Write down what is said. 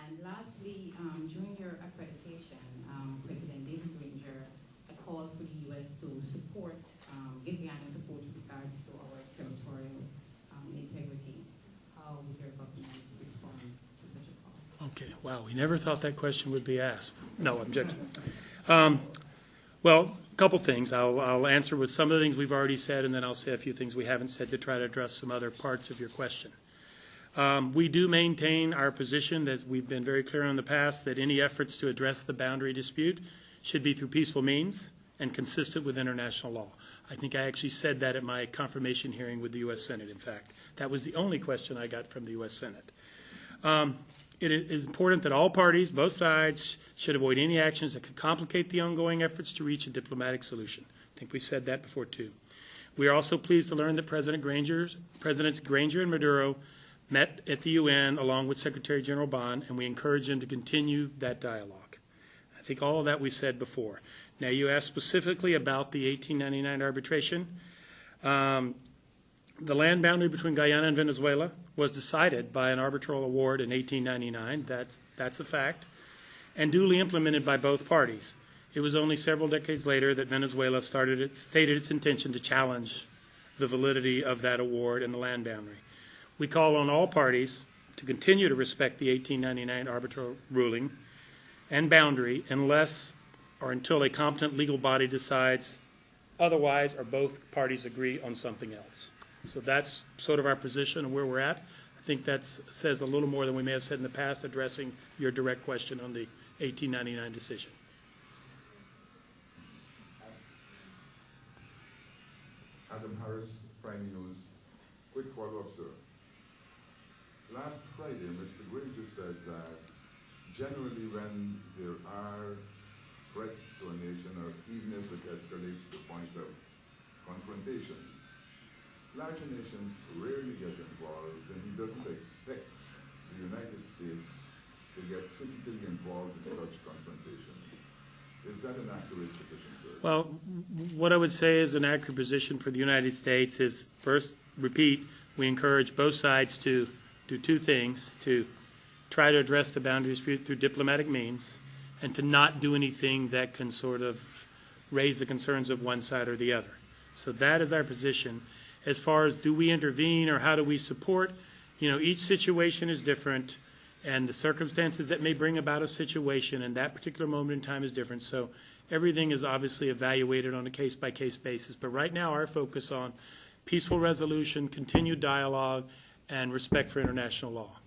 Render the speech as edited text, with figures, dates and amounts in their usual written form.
And lastly, during your accreditation, President David Granger had called for the U.S. to support, give Guyana support with regards to our territorial integrity. How would your government respond to such a call? Okay, wow, we never thought that question would be asked. No, I'm joking. Well, a couple things. I'll answer with some of the things we've already said, and then I'll say a few things we haven't said to try to address some other parts of your question. We do maintain our position, that we've been very clear in the past, that any efforts to address the boundary dispute should be through peaceful means and consistent with international law. I think I actually said that at my confirmation hearing with the U.S. Senate, in fact. That was the only question I got from the U.S. Senate. It is important that all parties, both sides, should avoid any actions that could complicate the ongoing efforts to reach a diplomatic solution. I think we've said that before, too. We are also pleased to learn that Presidents Granger and Maduro met at the UN along with Secretary General Bond, and we encourage them to continue that dialogue. I think all of that we said before. Now, you asked specifically about the 1899 arbitration. The land boundary between Guyana and Venezuela was decided by an arbitral award in 1899. That's a fact, and duly implemented by both parties. It was only several decades later that Venezuela stated its intention to challenge the validity of that award and the land boundary. We call on all parties to continue to respect the 1899 arbitral ruling and boundary unless or until a competent legal body decides otherwise or both parties agree on something else. So that's sort of our position and where we're at. I think that says a little more than we may have said in the past, addressing your direct question on the 1899 decision. Adam Harris, Prime News. Quick follow-up, sir. Last Friday, Mr. Granger said that generally when there are threats to a nation, or even if it escalates to the point of confrontation, larger nations rarely get involved, and he doesn't expect the United States to get physically involved in such confrontation. Is that an accurate position, sir? Well, what I would say is an accurate position for the United States is, first, repeat, we encourage both sides to do two things: to try to address the boundary dispute through diplomatic means, and to not do anything that can sort of raise the concerns of one side or the other. So that is our position. As far as do we intervene or how do we support, each situation is different, and the circumstances that may bring about a situation in that particular moment in time is different. So everything is obviously evaluated on a case-by-case basis. But right now our focus on peaceful resolution, continued dialogue, and respect for international law.